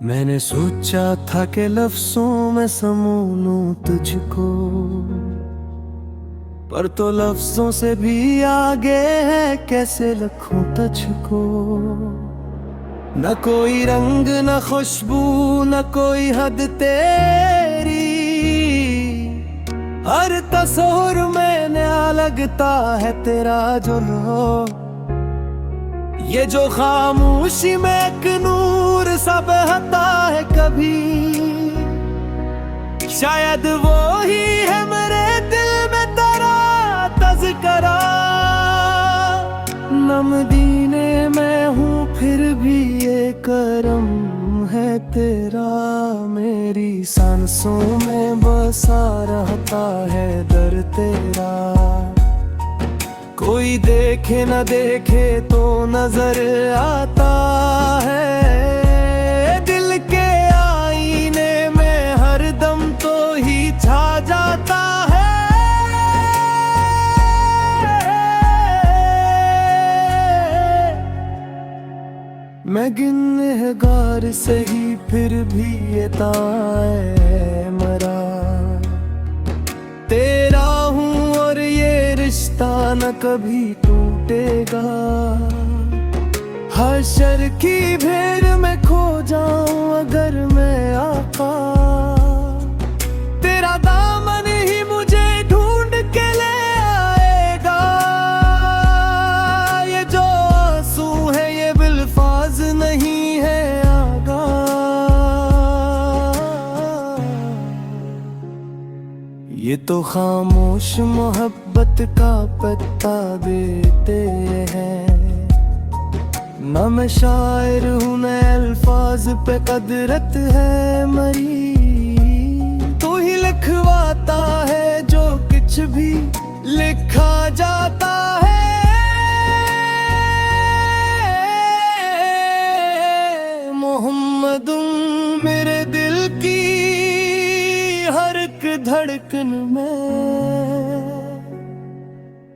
मैंने सोचा था कि लफ्जों में समो लूं तुझको, पर तो लफ्जों से भी आगे है कैसे रखूं तुझको। न कोई रंग न खुशबू न कोई हद तेरी, हर तस्वीर में नया लगता है तेरा जुल्फो। ये जो खामोशी में एक नूर सा बहता है कभी, शायद वो ही है मेरे दिल में तेरा तज़किरा। नमदीने में हूँ फिर भी ये करम है तेरा, मेरी सांसों में बसा रहता है दर तेरा। कोई देखे न देखे तो नजर आता है, दिल के आईने में हर दम तो ही छा जाता है। मैं गुनहगार सही फिर भी ये ताए मरा तेरा हूँ, और ये रिश्ता न कभी टूटेगा। हशर की भीड़ में खो जाऊं अगर मैं आका, तेरा दामन ही मुझे ढूंढ के ले आएगा। ये जो आंसू है ये बिल्फाज नहीं है आगा, ये तो खामोश मोहब्बत का पत्ता देते हैं। न मैं शायर हूँ न अल्फाज पे कदरत है मरी, तू ही लिखवाता है जो कुछ भी लिखा जाता है। मोहम्मदुम मेरे दिल की हर एक धड़कन में,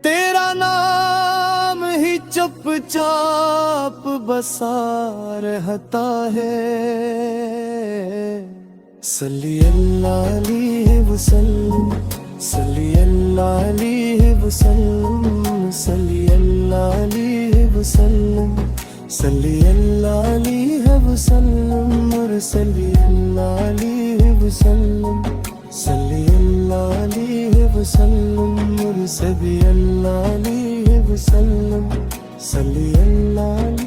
तेरा नाम ही चुपचाप बसा रहता है। सल्ली अल्लाह अलैहि वसल्लम, सल्ली अल्लाह अलैहि वसल्लम, सल्ली अल्लाह अलैहि वसल्लम, सल्ली अल्लाह अलैहि वसल्लम, और सल्ली अल्लाह अलैहि वसल्लम, सल्ली अल्लाह अलैहि वसल्लम, और सल्ली अल्लाह अलैहि वसल्लम, सल्ली अल्लाह।